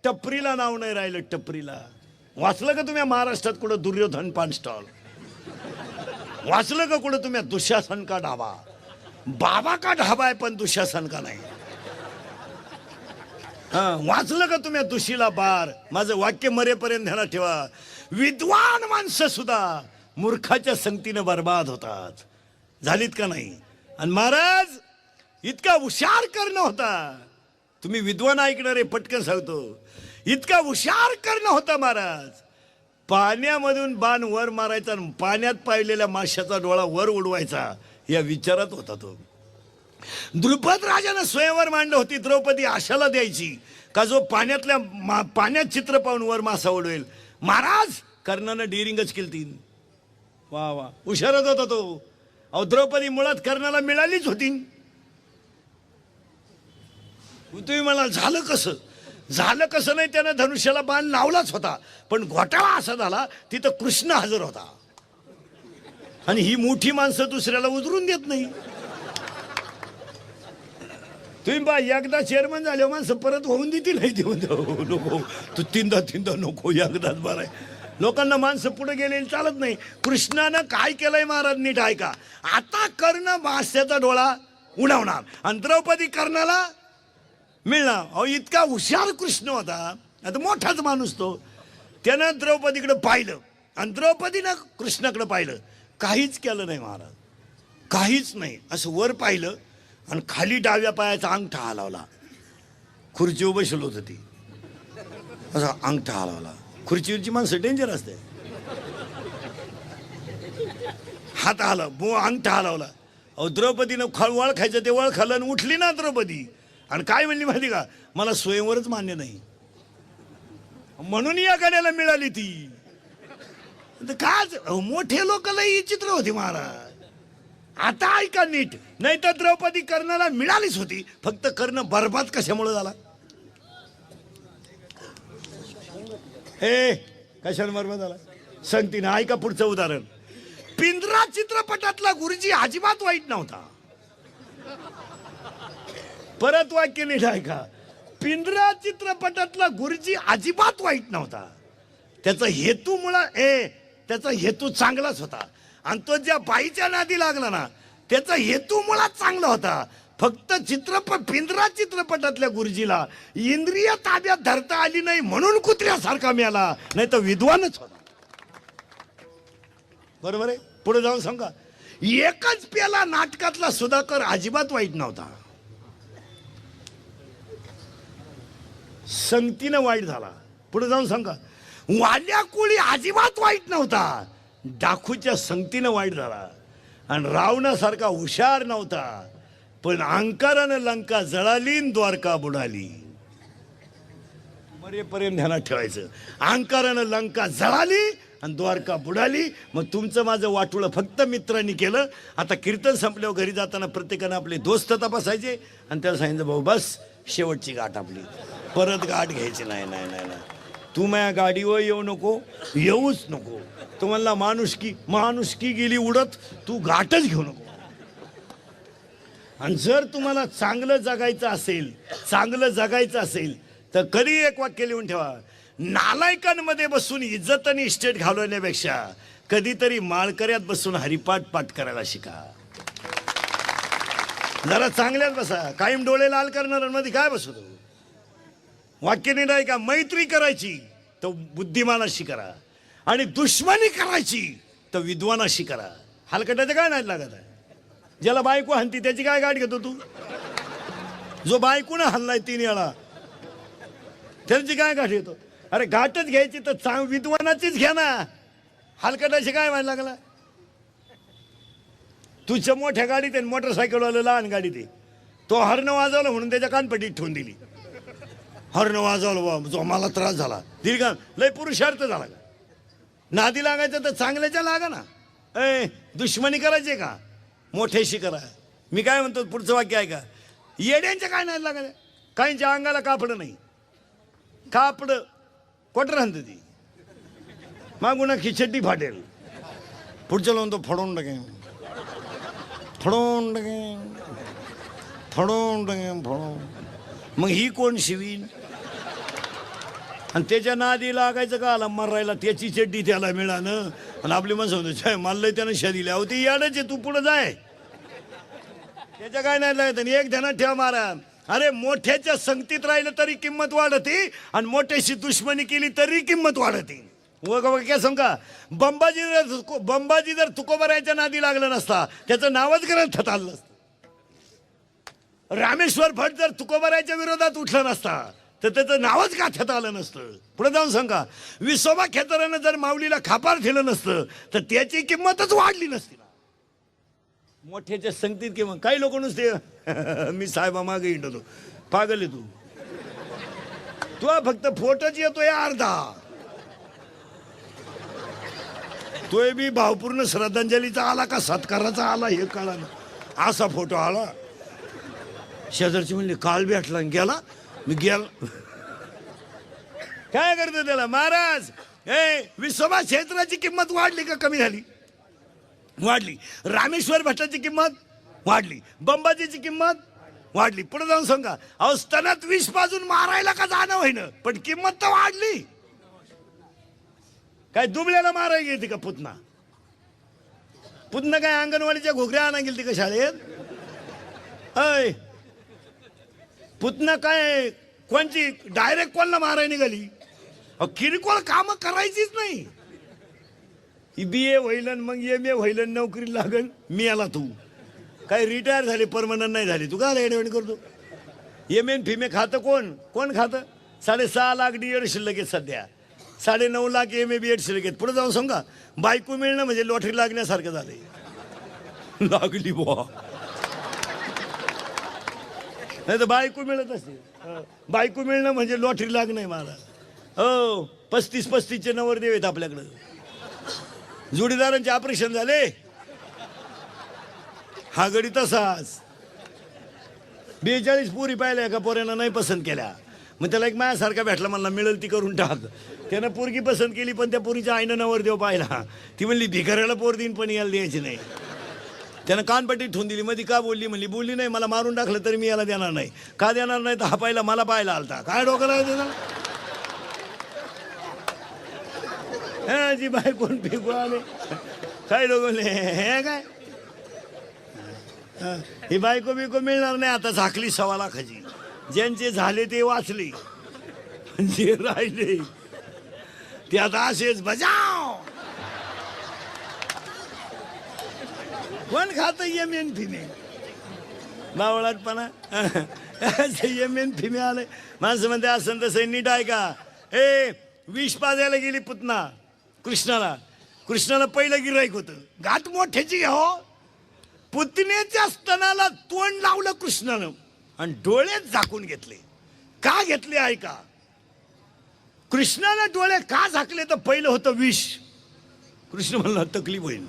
टपरीला नाव नाही राहिलं. टपरीला वाचलं का तुम्ही महाराष्ट्रात कुठं दुर्योधन पान स्टॉल? वाचलं का कुठं तुम्ही दुःशासन का ढाबा? बाबा का ढाबा आहे पण दुःशासन का नाही? वाचलं का तुम्ही दुशीला बार? माझं वाक्य मरेपर्यंत ध्यानात ठेवा. विद्वान माणसं सुद्धा मूर्खाच्या संगतीनं बर्बाद होतात. झालीत का नाही? आणि महाराज इतका हुशार करणं होता. तुम्ही विद्वान ऐकणारे पटकन सांगतो. इतका हुशार करणं होता महाराज. पाण्यामधून बाण वर मारायचा आणि पाण्यात पाहिलेल्या माशाचा डोळा वर उडवायचा या विचारात होता तो. द्रुपद राजानं स्वयंवर मांडलं होती. द्रौपदी आशाला द्यायची का जो पाण्यात चित्र पाहून वर मासा उडवेल. महाराज कर्णानं डेअरिंगच केली. वा वा हुशारच होता तो. अहो द्रौपदी मुळात कर्णाला मिळालीच होती. तुम्ही म्हणाल झालं कसं? झालं कसं नाही, त्यानं धनुष्याला बाण लावलाच होता. पण घोटाळा असा झाला तिथं कृष्ण हजर होता आणि ही मोठी माणसं दुसऱ्याला उतरून देत नाही. तुम्ही बा एकदा चेअरमन झाले माणसं परत होऊन देतील नाही. देऊन नको तू तीनदा नको एकदाच बरं. लोकांना माणसं पुढे गेलेली चालत नाही. कृष्णानं काय केलंय महाराज नीट ऐका. आता कर्ण मास्याचा डोळा उडवणार आणि द्रौपदी कर्णाला मिळणार. अहो इतका हुशार कृष्ण होता. आता मोठाच माणूस तो. त्यानं द्रौपदीकडे पाहिलं आणि द्रौपदीनं कृष्णाकडे पाहिलं. काहीच केलं नाही महाराज, काहीच नाही. असं वर पाहिलं आणि खाली डाव्या पायाचा अंगठा हलवला. खुर्चीवर बसलो होतं ती. असा अंगठा हलवला. खुर्चीवरची माणसं डेंजर असते. हात हलव अंगठा हलवला. अहो द्रौपदीनं वळ खायचं ते वळ खाल्लं आणि उठली ना द्रौपदी. आणि काय म्हणली माहिती का? मला स्वयंवरच मान्य नाही म्हणून या गाड्याला मिळाली ती. काच मोठे लोक लई चित्र होती महाराज. आता ऐका नीट. नाही तर द्रौपदी कर्णाला मिळालीच होती. फक्त कर्ण बरबाद कशामुळे झाला? हे कशाने बरबाद झाला सांगते ना. ऐका पुढचं उदाहरण. पिंजरा चित्रपटातला गुरुजी अजिबात वाईट नव्हता. परत वाक्य नीट ऐका. पिंजरा चित्रपटातला गुरुजी अजिबात वाईट नव्हता. त्याचा हेतू चांगलाच होता. आणि तो ज्या बाईच्या नादी लागला ना त्याचा हेतू मुळात चांगला होता. फक्त पिंजरा चित्रपटातल्या गुरुजीला इंद्रिय ताब्यात धरता आली नाही म्हणून कुत्र्यासारखा मिळाला. नाही तर विद्वानच होता. बरोबर आहे. पुढे जाऊन सांगा. एकच पेला नाटकातला सुधाकर अजिबात वाईट नव्हता. संगतीनं वाईट झाला. पुढे जाऊन सांगा. वाल्या कोळी अजिबात वाईट नव्हता. डाकूच्या संगतीनं वाईट झाला. आणि रावणासारखा हुशार नव्हता. पण अहंकारानं लंका जळाली द्वारका बुडाली. मरेपर्यंत ध्यानात ठेवायचं. अहंकारानं लंका जळाली आणि द्वारका बुडाली. मग तुमचं माझं वाटोळं फक्त मित्रांनी केलं. आता कीर्तन संपल्यावर घरी जाताना प्रत्येकानं आपले दोस्त तपासायचे आणि त्याला सांगितलं भाऊ बस शेवटची गाठ आपली, परत गाठ घ्यायची नाही. नाही नाही नाही तू माझ्या गाडीवर येऊ नको, येऊच नको. तुम्हाला माणुसकी गेली उडत. तू गाठच घेऊ नको. आणि जर तुम्हाला चांगलं जगायचं असेल तर कधी एक वाक्य लिहून ठेवा. नालायकांमध्ये बसून इज्जत आणि इस्टेट घालवण्यापेक्षा कधीतरी माळकऱ्यात बसून हरिपाठ पाठ करायला शिका. जरा चांगल्यात बसा. कायम डोळे लाल करणाऱ्यांमध्ये काय बसतो? वाक्य नाही का? मैत्री करायची तर बुद्धिमानाशी करा आणि दुश्मनी करायची तर विद्वानाशी करा. हलकटाचं काय नाही लागत आहे. ज्याला बायको हाणती त्याची काय गाठ घेतो तू? जो बायकोनं हल्लाय 3 वेळा त्याची काय गाठ घेतो? अरे गाठच घ्यायची तर विद्वानाचीच घ्या ना. हलकटाशी काय व्हायला लागला? तुझ्या मोठ्या गाडीत आहे, मोटरसायकलवाला लहान गाडीत आहे. तो हॉर्न वाजवला म्हणून त्याच्या कानपट्टीत ठेवून दिली. हॉर्न वाजवलं जो मला त्रास झाला. दीर्घ लय पुरुषार्थ झाला का? नादी लागायचं तर चांगल्याच्या लागा ना. दुश्मनी करायची का? मोठ्याशी करा. मी काय म्हणतो पुढचं वाक्य आहे का? येड्यांच्या काय नाही लागायचं. काहींच्या अंगाला कापड नाही. कापड कोटर आणते ती मागून खिचडी फाटेल. पुढच्या लावून तो फडवून टाकेन. मग ही कोण शिवीन? आणि त्याच्या नादी लागायचं का आला मरायला, त्याची चड्डी त्याला मिळालं आणि आपली माणसं म्हणतो मानलंय त्यानं शरीला होती याडच आहे, तू पुढे जाय. त्याच्या काय नाही लागत. आणि एक ध्यानात ठेवा महाराज, अरे मोठ्याच्या संगतीत राहिलं तरी किंमत वाढते आणि मोठ्याशी दुश्मनी केली तरी किंमत वाढते. काय सांगा, बंबाजी जर तुकोबरायच्या नादी लागलं नसता त्याचं नावच ग्रंथात आलं नसतं. रामेश्वर भट जर तुकोबरायच्या विरोधात उठलं नसता तर त्याचं नावच गाठ्यात आलं नसतं. पुढे जाऊन सांगा, विसोबा खेतरानं जर माऊलीला खापार ठेवलं नसतं तर त्याची किंमतच वाढली नसती. मोठ्याच्या संगतीत किंवा काही लोक नुसते मी साहेबा मागे हिंडतो, पागल आहे तू फक्त फोटोच येतोय अर्धा, तोय बी भावपूर्ण श्रद्धांजलीचा आला का सत्काराचा आला हे कळा ना. असा फोटो आला, शेजारची म्हणली काल भेटला गेला, मी गेला. काय करतो त्याला महाराज, विसोबा क्षेत्राची किंमत वाढली का कमी झाली? वाढली. रामेश्वर भट्टाची किंमत वाढली, बंबाजीची किंमत वाढली. पुढे जाऊन सांगा, अहो स्तनात विष पाजून मारायला का जाणं होईना पण किंमत तर वाढली. काय दुबळ्याला मारायला गेली का पुतना? पुतना काय अंगणवाडीच्या घोगऱ्या आणा गेली का शाळेत? अय पुतना काय कोणची डायरेक्ट कोणला मारायला निघाली? किरकोळ काम करायचीच नाही. BA होईल मग MA होईल, नोकरी लागल, मी आला तू काय रिटायर झाली परमनंट नाही झाली, तू काय एडवण करतो? MA फिमे खातं कोण खातं? 6.5 लाख DED शिल्लक आहेत सध्या, 9.5 लाख MA BEd शिल्लक आहेत. पुढे जाऊन सांगा, बायको मिळणं म्हणजे लॉटरी लागण्यासारखं झालंय. लागली बुवा, नाही तर बायको मिळत असते. बायको मिळणं म्हणजे लॉटरी लागणं मला. हो 35-35चे नवरदेव आहेत आपल्याकडं. जोडीदारांचे ऑपरेशन झाले, हा गडी तसाच. 42 पोरी पाहिल्या का पोऱ्यानं नाही पसंत केल्या, मग त्याला एक माझ्यासारखा भेटला, म्हणला मिळेल ती करून टाक. त्यानं पोरगी पसंत केली पण त्या पोरीच्या आईनं नवरदेव पाहिला, ती म्हणली भिकाऱ्याला पोर देईन पण याला द्यायची नाही. त्यानं कानपट्टी ठेवून दिली. मध्ये का बोलली बोलली नाही, मला मारून टाकलं तरी मी याला देणार नाही. का देणार नाही तर हा पाहिला मला पाहायला आलता. काय डोक्याला त्याला जी बाय कोण फेकू आले काय लोक हे काय ही बायको बिको मिळणार नाही आता. झाकली 1.25 लाखाची. ज्यांचे झाले ते वाचले, जे राहिले ते आता असेच बजाव. कोण खात MN फिमे बावळाटपणा? MN फिमे आले माणसं म्हणते असं तसं नीट आहे का? विष पाजायला गेली पुतना कृष्णाला पहिलं गिराईक होतं, घाट मोठ्याची हो. पुतण्याच्या स्तनाला तोंड लावलं कृष्णानं आणि डोळेच झाकून घेतले. का घेतले ऐका, कृष्णानं डोळे का झाकले तर पहिलं होतं विष. कृष्ण म्हणला तकलीफ होईल,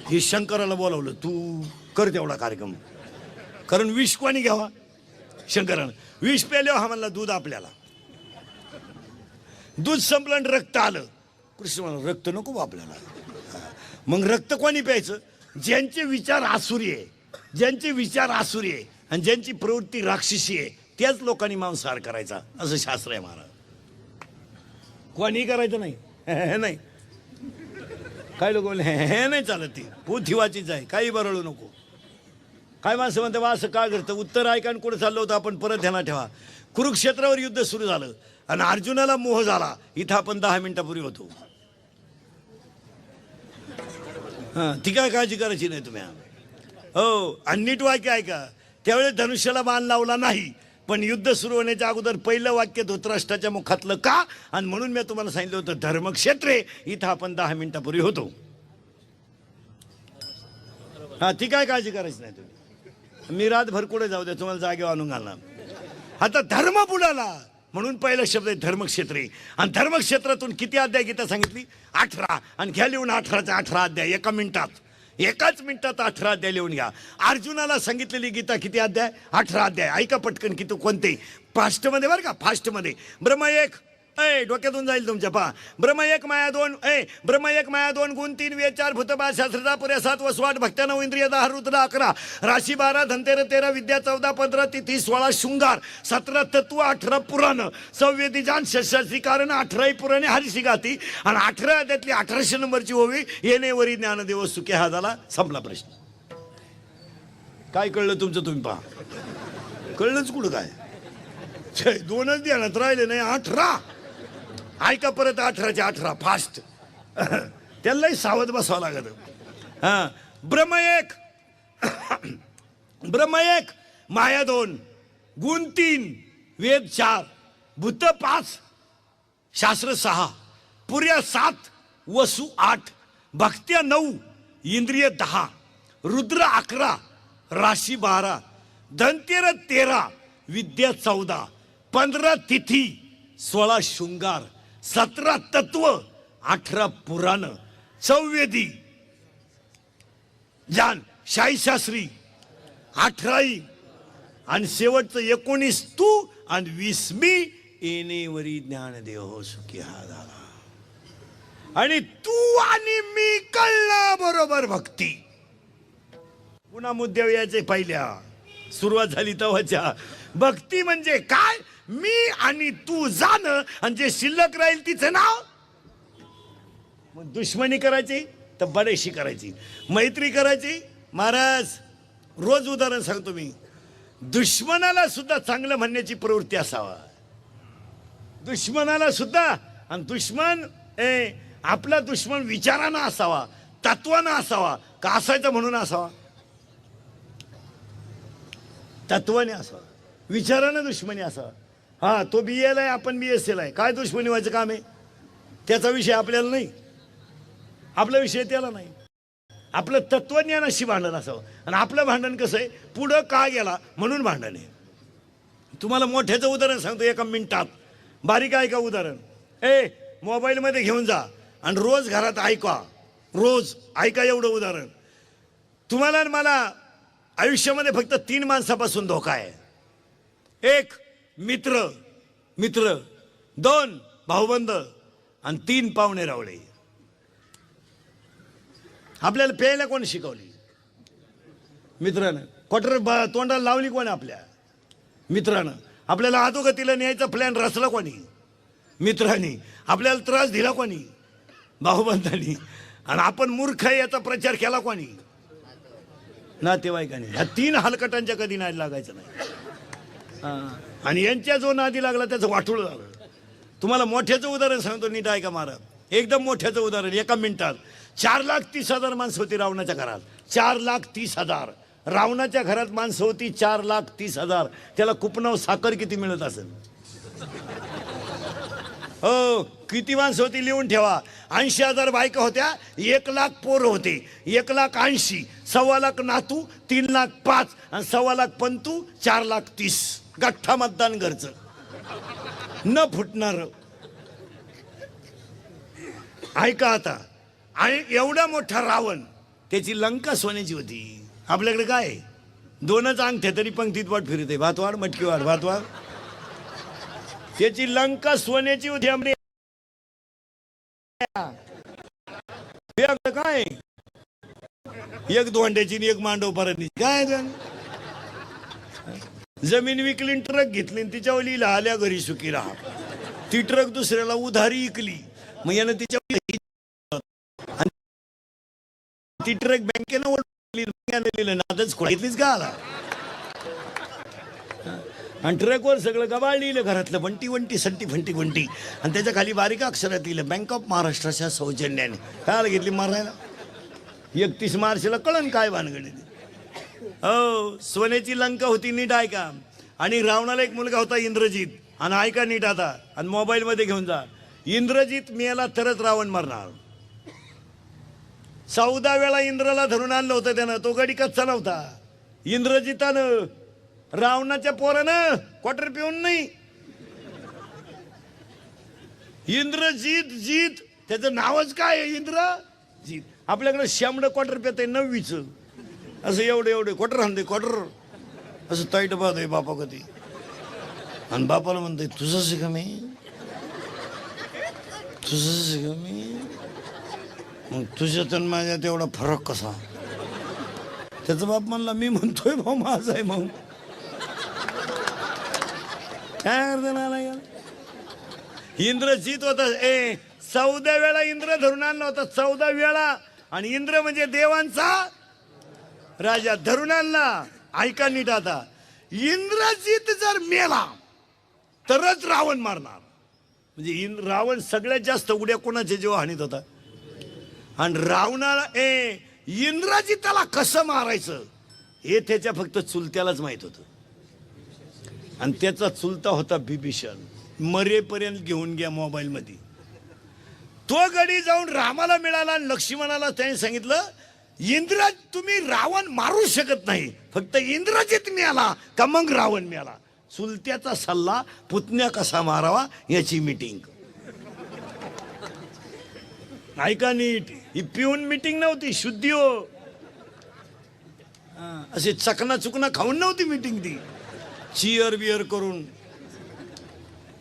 हे शंकराला बोलावलं, तू कर तेवढा कार्यक्रम. कारण विष कोणी घ्यावा? शंकरानं. विष प्याले हा म्हणला दूध आपल्याला. दूध संपलं आणि रक्त आलं. कृष्ण म्हणला रक्त नको आपल्याला. मग रक्त कोणी प्यायचं? ज्यांचे विचार आसुरी आहे, ज्यांचे विचार आसुरी आहे आणि ज्यांची प्रवृत्ती राक्षसी आहे त्याच लोकांनी मांसाहार करायचा असं शास्त्र आहे महाराज. कोणी करायचं नाही. नाही काय लोक बोलले हे नाही चालत, ती पोथिवाचीच आहे, काही बरळू नको. काय माणसं म्हणते बा असं का करतं? उत्तर ऐका आणि कुठं चाललं होतं आपण परत ध्यानात ठेवा. कुरुक्षेत्रावर युद्ध सुरू झालं आणि अर्जुनाला मोह झाला. इथं आपण 10 मिनिटापूर्वी होतो. ती काय काळजी करायची नाही तुम्ही. हो आणि नीट वाक्य ऐका. त्यावेळेस धनुष्याला बाण लावला नाही, पण युद्ध सुरू होण्याच्या अगोदर पहिलं वाक्य धृतराष्ट्राच्या मुखातलं का? आणि म्हणून मी तुम्हाला सांगितलं होतं धर्मक्षेत्रे इथं आपण 10 मिनिटापूर्वी होतो. ती काय काळजी करायची नाही तुम्ही. मी रातभर कुठे जाऊ द्या, तुम्हाला जागेवर आणून घालणार. आता धर्म बुडाला म्हणून पहिला शब्द आहे धर्मक्षेत्री. आणि धर्मक्षेत्रातून किती अध्याय गीता सांगितली? 18. आणि घ्या लिहून 18चे 18 अध्याय एकाच मिनिटात 18 अध्याय लिहून घ्या. अर्जुनाला सांगितलेली गीता किती अध्याय? 18 अध्याय. ऐका पटकन किती कोणते फास्टमध्ये बरं का, फास्टमध्ये. ब्रह्म 1 डोक्यातून जाईल तुमच्या. पहा, ब्रह्म एक माया दोन, ब्रह्म एक माया दोन, गुण तीन, वेद चार, भूतबा शास्त्रता पुऱ्या सात, वसवाट भक्त्या नऊ, इंद्रिय 10, रुद्र 11, राशी 12, धनतेर 13, विद्या 14, 15, तिथी 16, शृंगार 17, तत्व 18, पुराण संवेदी जान षष्ठी कारण 18 पुराणे हरिशी गाती आणि 18 त्यातली 1800 नंबरची ओवी येणेवरी ज्ञानदेव सुखे. हा झाला संपला प्रश्न. काय कळलं तुमचं तुम्ही पहा. कळलंच कुठं काय. दोनच ध्यानात राहिले नाही 18. ऐका परत 18च्या 18 फास्ट. त्यालाही सावध बसावं लागत. हा, ब्रह्म एक ब्रह्म एक माया 2, गुण 3, वेद 4, भूत 5, शास्त्र 6, पुऱ्या 7, वसु 8, भक्त्या 9, इंद्रिय 10, रुद्र 11, राशी 12, धनतेर 13, विद्या 14, 15 तिथी, 16 शृंगार, 17 तत्व, 18 पुराण संवेदी जान शास्त्री, 18 आणि शेवटचं 19 तू आणि 20 मी येणेवरी ज्ञानदेव सुखी. हा झाला. आणि तू आणि मी कळलं बरोबर भक्ती. पुन्हा मुद्द्यावर यायचे. पहिल्या सुरुवात झाली तेव्हाच्या. भक्ती म्हणजे काय. मी आणि तू जाणं आणि जे शिल्लक राहील तिचं नाव. मग दुश्मनी करायची तर बडेशी करायची, मैत्री करायची. महाराज रोज उदाहरण सांगतो मी. दुश्मनाला सुद्धा चांगलं म्हणण्याची प्रवृत्ती असावा. दुश्मनाला सुद्धा. आणि दुश्मन आपला दुश्मन विचारानं असावा, तत्वानं असावा का असायचं म्हणून असावा. तत्वाने असावा, विचारानं दुश्मनी असावा. हा, तो BA आहे, आपण BSc आहे. काय दुश्मनी व्हायचं काम आहे. त्याचा विषय आपल्याला नाही, आपला विषय त्याला नाही. आपलं तत्वज्ञानाशी भांडण असावं. आणि आपलं भांडण कसं आहे, पुढं का गेला म्हणून भांडण आहे. तुम्हाला मोठ्याचं उदाहरण सांगतो एका मिनिटात. बारीक ऐका उदाहरण. मोबाईलमध्ये घेऊन जा आणि रोज घरात ऐका. रोज ऐका एवढं उदाहरण. तुम्हाला आणि मला आयुष्यामध्ये फक्त 3 माणसापासून धोका आहे. 1 मित्र, 2 भाऊबंद आणि 3 पाहुणे रावळे. आपल्याला प्यायला कोण शिकवली. मित्रानं. क्वार्टर तोंडाला लावली कोण. आपल्या मित्रानं. आपल्याला अधोगतीला न्यायचा प्लॅन रचला कोणी. मित्रांनी. आपल्याला त्रास दिला कोणी. भाऊबंदांनी. आणि आपण मूर्ख आहे याचा प्रचार केला कोणी. नातेवाईकांनी. ह्या 3 हलकटांच्या कधी नादी लागायचं नाही. आणि यांच्या जो नादी लागला त्याचं वाटोळ झालं. तुम्हाला मोठ्याचं उदाहरण सांगतो, नीट ऐका महाराज. एकदम मोठ्याचं उदाहरण एका मिनिटात. 4,30,000 माणसं होती रावणाच्या घरात. 4,30,000. रावणाच्या घरात माणसं होती 4,30,000. त्याला कुपनाव साखर किती मिळत असेल. हो, किती माणसं होती लिहून ठेवा. 80,000 बायका होत्या. 1,00,000 पोरं होते. 1,80,000. 1,25,000 नातू. 3,05,000 आणि 1,25,000 पंतू. 4,30,000. गठ्ठा मतदान घरचं न फुटणार. ऐका आता. आणि एवढा मोठा रावण, त्याची लंका सोन्याची होती. आपल्याकडे काय 2च अंगठ्या तरी पंक्तीत वाट फिरते. भातवाड मटकीवाड भातवाड. त्याची लंका सोन्याची होती. आमरे काय 1 दोंड्याची 1 मांडव परत काय. जमीन विकली, ट्रक घेतली, तिच्यावर लिहिलं आल्या घरी सुखी राहा. ती ट्रक दुसऱ्याला उधारी विकली. मग यानं तिच्या ती ट्रक बँकेनं ओढली. नादच खोळीतलीच का आला. आणि ट्रकवर सगळं गबाळ लिहिलं घरातलं. वंटी वंटी संटी फंटी वंटी. आणि त्याच्या खाली बारीक अक्षरात लिहिलं बँक ऑफ महाराष्ट्राच्या सौजन्याने. काय घेतली मारायला. 31 मार्चला कळण काय भानगडी. हो, सोन्याची लंका होती. नीट ऐका. आणि रावणाला एक मुलगा होता इंद्रजित. आणि ऐका नीट आता. आणि मोबाईल मध्ये घेऊन जा. इंद्रजित मेला तरच रावण मरणार. 14 वेळा इंद्राला धरून आणलं होतं त्यानं. तो गडी कच्चा नव्हता. इंद्रजितानं रावणाच्या पोरानं क्वार्टर पिऊन नाही. इंद्रजित जीत त्याचं नावच काय आहे. इंद्रजित. आपल्याकडे शामडं क्वार्टर पेत आहे 9वीचं. असं एवढे क्वार्टर आणते. क्वार्टर असं ताईट पाहत आहे बापा कधी. आणि बापाला म्हणतोय तुझंच का मी. तुझंच ग मी, मग तुझ्यात आणि माझ्यात एवढा फरक कसा? त्याचा बाप म्हणला मी म्हणतोय भाऊ माझा आहे. मग काय अर्थ आला यार? इंद्रजित होता 14 वेळा इंद्र धरून आणला होता, 14 वेळा. आणि इंद्र म्हणजे देवांचा राजा धरून आणला. ऐका नीट आता, इंद्रजित जर मेला तरच रावण मारणार. म्हणजे रावण सगळ्यात जास्त उड्या कोणाच्या जेव्हा हानीत होता. आणि रावणाला इंद्रजिताला कसं मारायचं हे त्याच्या फक्त चुलत्यालाच माहित होतं. आणि त्याचा चुलता होता बिभीषण. मरेपर्यंत घेऊन घ्या मोबाईल मध्ये. तो गडी जाऊन रामाला मिळाला आणि लक्ष्मणाला त्याने सांगितलं, इंद्र तुम्ही रावण मारू शकत नाही, फक्त इंद्रजित मिळाला का मग रावण मिळाला. चुलत्याचा सल्ला, पुतण्या कसा मारावा याची मीटिंग. ऐका नीट, ही पिऊन मीटिंग नव्हती, शुद्धी हो. असे चकना चुकना खाऊन नव्हती मीटिंग ती. चिअर बिअर करून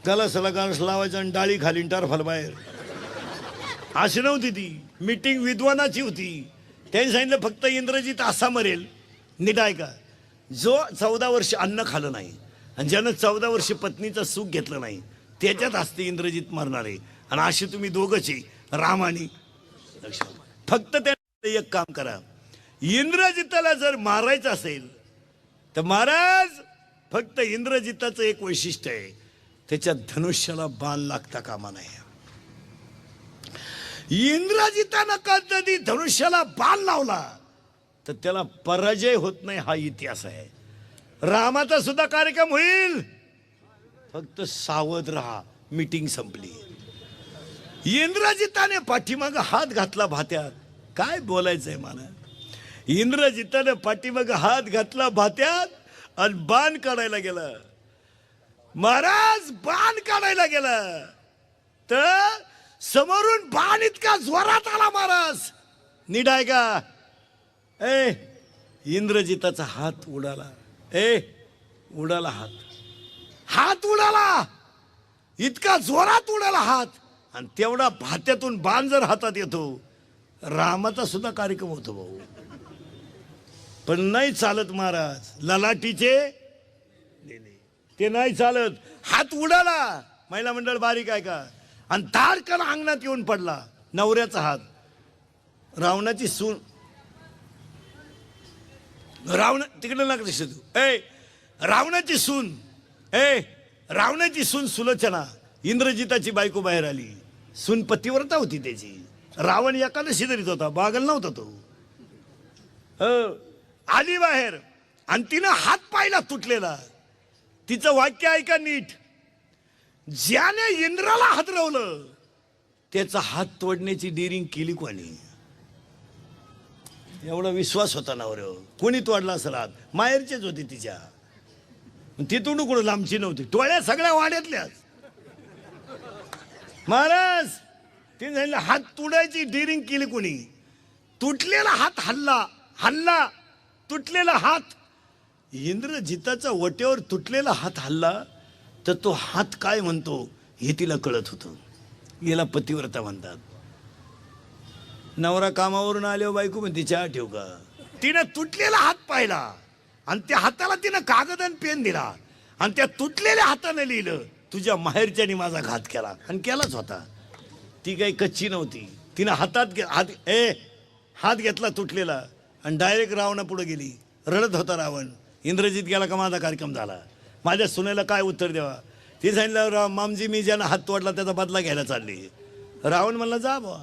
त्याला सला गाणं लावायचं आणि डाळी खाली टारफाल बाहेर, अशी नव्हती ती मीटिंग. विद्वानाची होती. त्यांनी सांगितलं फक्त इंद्रजित असा मरेल. नीट ऐका, जो 14 वर्ष अन्न खाल्लं नाही आणि ज्यानं 14 वर्ष पत्नीचं सुख घेतलं नाही त्याच्यात असते इंद्रजित मरणार आहे. आणि असे तुम्ही दोघंच आहे, राम आणि लक्ष्मण. फक्त त्या एक काम करा, इंद्रजिताला जर मारायचं असेल तर महाराज फक्त इंद्रजिताचं एक वैशिष्ट्य आहे, त्याच्या धनुष्याला बाण लागता कामा नये. इंद्रजितानं कधी धनुष्याला बाण लावला तर त्याला पराजय होत नाही, हा इतिहास आहे. रामाचा सुद्धा कार्यक्रम होईल, फक्त सावध राहा. मीटिंग संपली. इंद्रजिताने पाठीमाग हात घातला भात्यात. काय बोलायचंय मला. इंद्रजिताने पाठीमाग हात घातला भात्यात आणि बाण काढायला गेला. महाराज बाण काढायला गेला तर समोरून बाण इतका जोरात आला महाराज. नीट आहे का? इंद्रजिताचा हात उडाला. उडाला हात उडाला, इतका जोरात उडाला हात. आणि तेवढा भात्यातून बाण जर हातात येतो, रामाचा सुद्धा कार्यक्रम होतो भाऊ. पण नाही चालत महाराज, ललाटीचे ते नाही चालत. हात उडाला, महिला मंडळ बारीक आहे का, आणि तारकन अंगणात येऊन पडला. नवऱ्याचा हात. रावणाची सून, रावण तिकडे लागत तू. रावणाची सून, रावणाची सून सुलोचना, इंद्रजिताची बायको बाहेर आली. सून पतिव्रता होती त्याची. रावण एकादशी धरीत होता, बागल नव्हता तो. आली बाहेर आणि तिनं हात पाहिला तुटलेला. तिचं वाक्य ऐका नीट, ज्याने इंद्राला हादरवलं त्याचा हात तोडण्याची डिरिंग केली कोणी? एवढा विश्वास होता नवऱ्यावर. कोणी तोडला असेल हात? माहेरचेच होते तिच्या. तिथून कुठं लांबची नव्हती, टोळ्या सगळ्या वाड्यातल्याच. महाराज तिने सांगितलं हात तोडायची डिरिंग केली कोणी? तुटलेला हात हल्ला तुटलेला हात. इंद्रजिताचा वट्यावर तुटलेला हात हल्ला तर तो हात काय म्हणतो हे तिला कळत होतं. याला पतिव्रता म्हणतात. नवरा कामावरून आल्यावर बायको म्हणते चहा ठेव का. तिनं तुटलेला हात पाहिला आणि त्या हाताला तिनं कागद आणि पेन दिला आणि त्या तुटलेल्या हाताने लिहिलं, तुझ्या माहेरच्याने माझा घात केला. आणि केलाच होता. ती काही कच्ची नव्हती. तिनं हात घेतला तुटलेला आणि डायरेक्ट रावणा पुढे गेली. रडत होता रावण. इंद्रजित गेला का माझा कार्यक्रम झाला, माझ्या सुनेला काय उत्तर द्यावा. ती सांगितलं मामजी मी ज्यानं हात तोडला त्याचा बदला घ्यायला चालली. रावण म्हणला जा बा,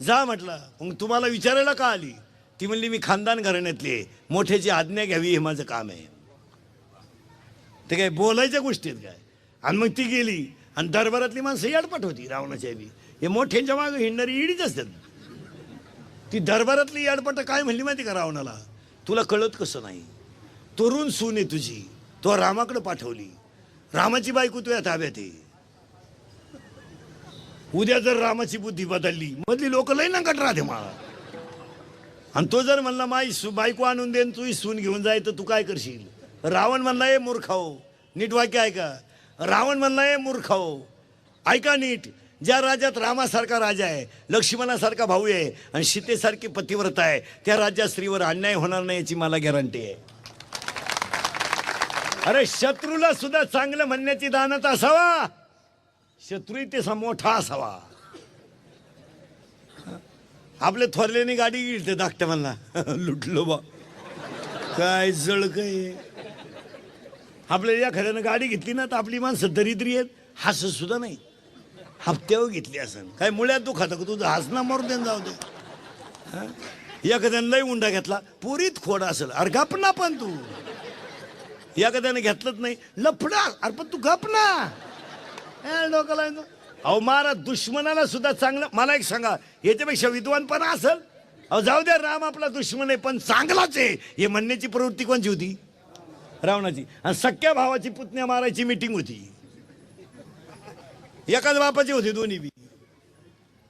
जा म्हटलं. मग तुम्हाला विचारायला का आली? ती म्हणली मी खानदान घराण्यातली, मोठ्याची आज्ञा घ्यावी हे माझं काम आहे. ते काय बोलायच्या गोष्टी आहेत काय? आणि मग ती गेली आणि दरबारातली माणसं याडपट होती रावणाच्या बी. हे मोठ्यांच्या मागे हिंडणारी ईडीच असतात. ती दरबारातली याडपट काय म्हणली माहिती का रावणाला? तुला कळत कसं नाही, तरुण सून आहे तुझी, तो रामाकडे पाठवली. रामाची बायको तुझ्या ताब्यात आहे. उद्या जर रामाची बुद्धी बदलली, मधली लोक लई नंकट राहते मला. आणि तो जर म्हणला माई बायको आणून देन तुझी सून घेऊन जाय तर तू काय करशील? रावण म्हणला ए मूर्खाओ, नीट वाक्य आहे का? रावण म्हणला ए मूर्खाओ, ऐका नीट, ज्या राज्यात रामासारखा राजा आहे, लक्ष्मणासारखा भाऊ आहे आणि सीतेसारखी पतिव्रता आहे, त्या राज्यात स्त्रीवर अन्याय होणार नाही याची मला गॅरंटी आहे. अरे शत्रूला सुद्धा चांगलं म्हणण्याची दानत असावा, शत्रू ते मोठा असावा. आपल्या थोरल्याने गाडी घेतली धाकट्या मला लुटलो बा, काय जळ काय. आपल्याला एखाद्यानं गाडी घेतली ना तर आपली माणसं दरिद्री आहेत, हसत सुद्धा नाही. हप्त्यावर घेतली असं काय मुळ्यात दुखात का तुझं हसना मरून देऊन जाऊ दे. एखाद्यानं लय उंडा घेतला, पुरीत खोड असेल, अरे गप ना पण तू. एखाद्यानं घेतलंच नाही, लफडा, अरे पण तू गप ना डोकाला. अहो महाराज दुश्मनाला सुद्धा चांगलं, मला एक सांगा याच्यापेक्षा विद्वानपणा असेल? अहो जाऊ द्या, राम आपला दुश्मन आहे पण चांगलाच आहे हे म्हणण्याची प्रवृत्ती कोणची होती? रावणाची. आणि सख्या भावाची पुतण्या मारायची मीटिंग होती, एकाच बापाची होती दोन्ही बी.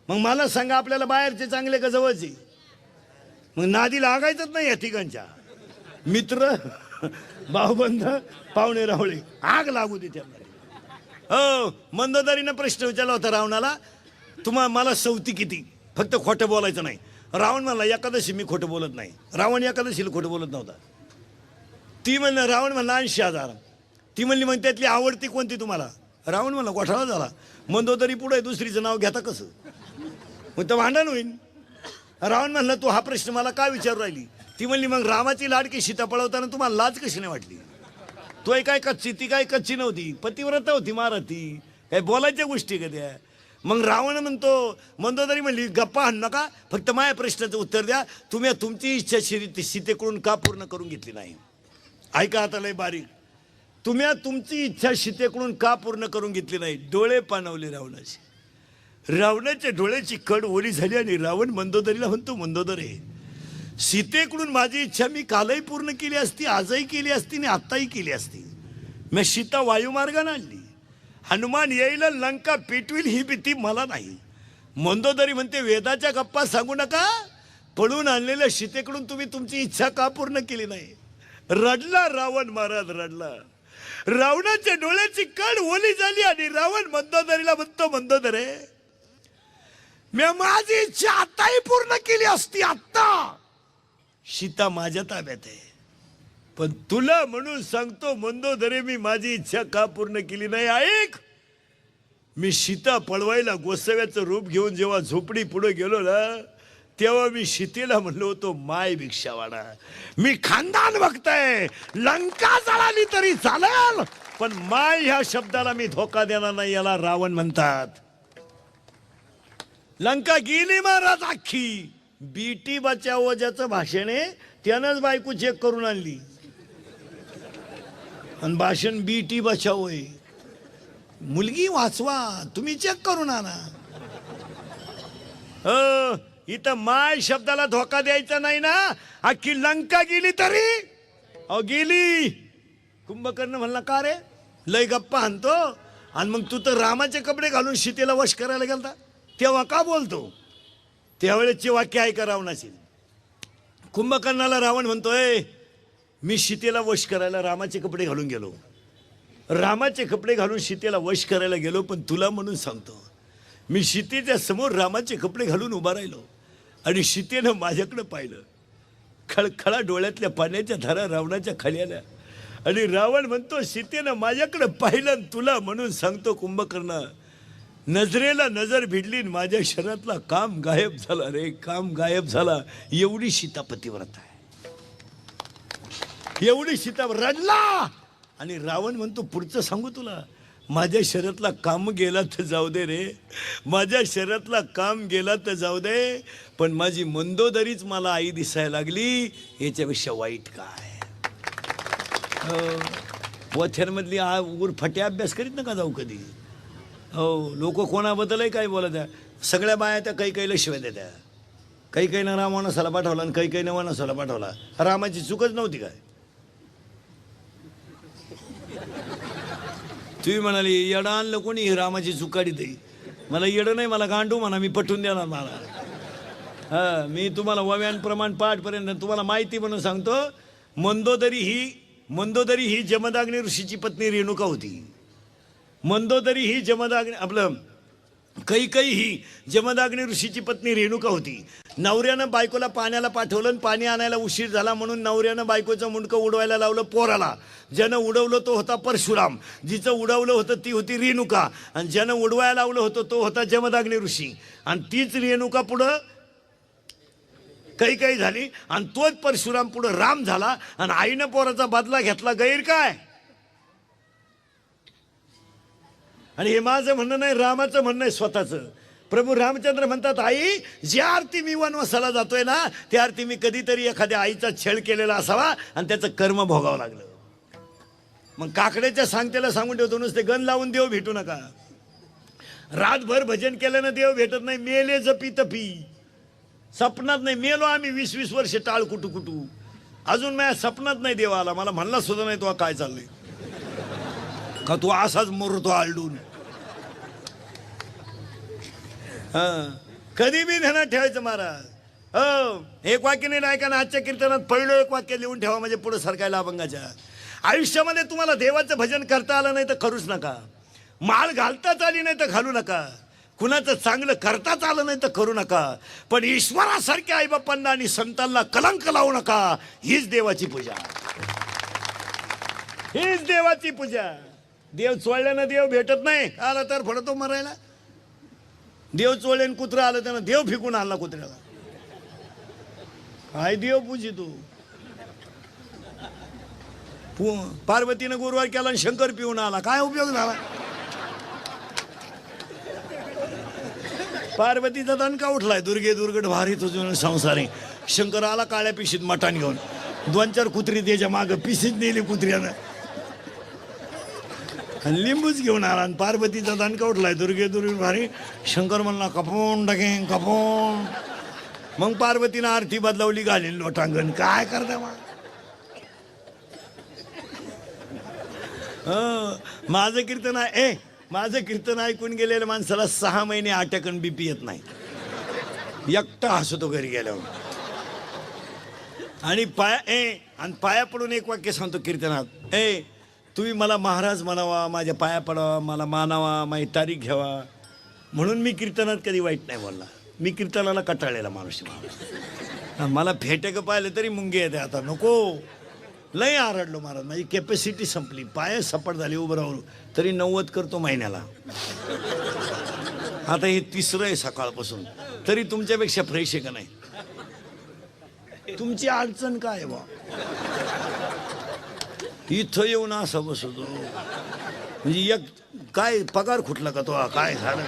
मग मला सांगा आपल्याला बाहेरचे चांगले का जवळचे? मग नादी लागायचंच नाही या ठिकाणच्या. मित्र भाऊबंध पाहुणे रावळे आग लागू दे त्यांना. हो, मंदोदरीनं प्रश्न विचारला होता रावणाला, मला सवती किती, फक्त खोटं बोलायचं नाही. रावण म्हणला एकादशी मी खोटं बोलत नाही. रावण एकादशीला खोटं बोलत नव्हता. ती म्हणलं, रावण म्हणला 80,000. ती म्हणली मग त्यातली आवडती कोणती तुम्हाला? रावण म्हणला गोठाळा झाला. मंदोदरी पुढे दुसरीचं नाव घेता कसं? मग तर भांडण होईल. रावण म्हणला तू हा प्रश्न मला काय विचारू राहिली? ती म्हणली मग रामाची लाडकी सीता पळवताना तुम्हाला लाज कशी नाही वाटली? तो काय कच्ची, ती काय कच्ची नव्हती, पतिव्रता होती महाराज, ती काय बोलायच्या गोष्टी का त्या? मग रावण म्हणतो, मंदोदरी म्हणली गप्पा हाण नका, फक्त माझ्या प्रश्नाचं उत्तर द्या, तुम्ही तुमची इच्छा सीतेकडून का पूर्ण करून घेतली नाही? ऐका आता लय बारीक, तुम्ही तुमची इच्छा सीतेकडून का पूर्ण करून घेतली नाही? डोळे पाणवले रावणाचे. रावणाच्या डोळ्याची कड ओली झाली आणि रावण मंदोदरीला म्हणतो, मंदोदरी सीतेकडून माझी इच्छा मी कालही पूर्ण केली असती, आजही केली असती आणि आत्ताही केली असती. मी सीता वायुमार्गाने आणली. हनुमान येईल लंका पेटविल ही भीती मला नाही. मंदोदरी म्हणते वेदाच्या गप्पा सांगू नका, पळून आणलेल्या सीतेकडून तुम्ही तुमची इच्छा का पूर्ण केली नाही? रडला रावण महाराज, रडला. रावणाच्या डोळ्याची कड ओली झाली आणि रावण मंदोदरीला म्हणतो, मंदोदरे मी माझी इच्छा आताही पूर्ण केली असती, आत्ता सीता माझ्या ताब्यात आहे. पण तुला म्हणून सांगतो मंदोदरे, मी माझी इच्छा का पूर्ण केली नाही? ऐक, मी सीता पळवायला गोसाव्याचं रूप घेऊन जेव्हा झोपडी पुढे गेलो ना, तेव्हा मी सीतेला म्हणलो होतो माय भिक्षावाडा. मी खानदान बघताय, लंका जळाली तरी चालेल पण माय ह्या शब्दाला मी धोका देणार नाही, याला रावण म्हणतात. लंका गेली महाराज अख्खी. बीटी बचाओ ज्याचं भाषण आहे त्यानंच बायको चेक करून आणली आणि भाषण बीटी बचाओ आहे. मुलगी वाचवा, तुम्ही चेक करून आणा. इथं माय शब्दाला धोका द्यायचा नाही ना. अख्खी लंका गेली तरी गेली. कुंभकर्ण म्हणला का रे लय गप्पा आणतो, आणि मग तू तर रामाचे कपडे घालून सीतेला वश करायला गेलता तेव्हा का बोलतो? त्यावेळेचे वाक्य ऐका रावणाचे. कुंभकर्णाला रावण म्हणतोय, मी सीतेला वश करायला रामाचे कपडे घालून गेलो, रामाचे कपडे घालून सीतेला वश करायला गेलो, पण तुला म्हणून सांगतो मी सीतेच्या समोर रामाचे कपडे घालून उभा राहिलो आणि सीतेनं माझ्याकडे पाहिलं. खळखळा डोळ्यातल्या पाण्याच्या धारा रावणाच्या खाली आल्या आणि रावण म्हणतो, सीतेनं माझ्याकडे पाहिलं, तुला म्हणून सांगतो कुंभकर्ण, नजरेला नजर भिडली, माझ्या शरीरातला काम गायब झाला रे, काम गायब झाला. एवढी सीता पतिव्रता आहे, एवढी सीता. रडला आणि रावण म्हणतो, पुढचं सांगू तुला, माझ्या शरीरातला काम गेला तर जाऊ दे रे, माझ्या शरीरातला काम गेला तर जाऊ दे, पण माझी मंदोदरीच मला आई दिसायला लागली, याच्यापेक्षा वाईट काय? वथ्यांमधली उरफाटे अभ्यास करीत नका जाऊ कधी. हो, लोक कोणाबद्दलही काय बोलत आहे. सगळ्या बाया त्या काही काहीला शिवाय देत्या. काही काहीनं राम वनसाला पाठवला आणि काही काहीनं वनसाला पाठवला. रामाची चूकच नव्हती काय? तुम्ही म्हणाली येडं आणलं कोणी, ही रामाची चूक काढी देई. मला येडं नाही, मला गांडू म्हणा, मी पटवून देणार मला. हां, मी तुम्हाला वव्यान प्रमाण पाठपर्यंत तुम्हाला माहिती म्हणून सांगतो. मंदोदरी ही जमदाग्नी ऋषीची पत्नी रेणुका होती. मंदोदरी ही जमदाग्नी आपलं कैकई ही जमदाग्नी ऋषीची पत्नी रेणुका होती. नवऱ्यानं बायकोला पाण्याला पाठवलं आणि पाणी आणायला उशीर झाला म्हणून नवऱ्यानं बायकोचं मुंडकं उडवायला लावलं पोराला. ज्यानं उडवलं तो होता परशुराम, जिचं उडवलं होतं ती होती रेणुका, आणि ज्यानं उडवायला लावलं होतं तो होता जमदाग्नी ऋषी. आणि तीच रेणुका पुढं कैकई झाली आणि तोच परशुराम पुढं राम झाला. आणि आईनं पोराचा बदला घेतला. गैर काय? आणि हे माझं म्हणणं नाही, रामाचं म्हणणं आहे स्वतःचं. प्रभू रामचंद्र म्हणतात, आई ज्या आरती मी वनवासाला जातोय ना त्या आरती मी कधीतरी एखाद्या आईचा छळ केलेला असावा आणि त्याचं कर्म भोगावं लागलं. मग काकड्याच्या सांगतेला सांगून ठेवतो, नुसते गण लावून देव भेटू नका. रातभर भजन केल्यानं देव भेटत नाही. मेले जपी तपी, सपनात नाही. मेलो आम्ही 20-20 वर्ष टाळ कुटू कुटू, अजून माझ्या सपनात नाही देव आला. मला म्हणला सुद्धा नाही तो काय चाललंय का, तू असाच मरतो आलडून. कधी बी ध्यानात ठेवायचं महाराज. एक वाक्य नाही ऐका ना, आजच्या कीर्तनात पहिलं एक वाक्य लिहून ठेवा म्हणजे पुढे सरकायला अभंगाच्या. आयुष्यामध्ये तुम्हाला देवाचं भजन करता आलं नाही तर करूच नका. माळ घालताच आली नाही तर घालू नका. कुणाचं चांगलं करताच आलं नाही तर करू नका. पण ईश्वरासारख्या आईबापांना आणि संतांना कलंक लावू नका. हीच देवाची पूजा, हीच देवाची पूजा. देव चोळल्यानं देव भेटत नाही. आला तर फडतो मरायला. देव चोळल्यानं कुत्रा आलं त्यानं देव फेकून आणला कुत्र्याला. काय देव पूजी तू. पार्वतीनं गुरुवार केला आणि शंकर पिऊन आला. काय उपयोग झाला? पार्वतीचा दणका उठलाय. दुर्गे दुर्गट भारी तुझं संसारी. शंकर आला काळ्या पिशीत मटाण घेऊन. 2-4 कुत्री त्याच्या मागं पिशीत नेली कुत्र्यानं. आणि लिंबूच घेऊन आला आणि पार्वतीचा दणका उठलाय. दुर्गे दुर्गे भारी. शंकर म्हणला कपून टाकेन कपून. मग पार्वतीनं आरती बदलावली, घालीन लोटांगण. काय करता मग? माझं कीर्तन आहे. माझं कीर्तन ऐकून गेलेल्या माणसाला 6 महिने आट्याकन बीपी येत नाही. एकटा हसतो घरी गेल्यावर. आणि पाया पडून एक वाक्य सांगतो कीर्तनात, तुम्ही मला महाराज म्हणावा, माझ्या पाया पडावा, मला मानावा, माझी तारीख घ्यावा. म्हणून मी कीर्तनात कधी वाईट नाही बोलला. मी कीर्तनाला कटाळलेला माणूस. मला फेटे का पाहिलं तरी मुंगे येते. आता नको, लय आरडलो महाराज. माझी कॅपॅसिटी संपली. पाय सपाट झाले उभं राहून. तरी 90 करतो महिन्याला. आता हे 3रं आहे सकाळपासून. तरी तुमच्यापेक्षा फ्रेश आहे का नाही? तुमची अडचण काय आहे बा? इथं येऊन असं बसतो म्हणजे एक काय पगार खुटला का तो? काय झालं?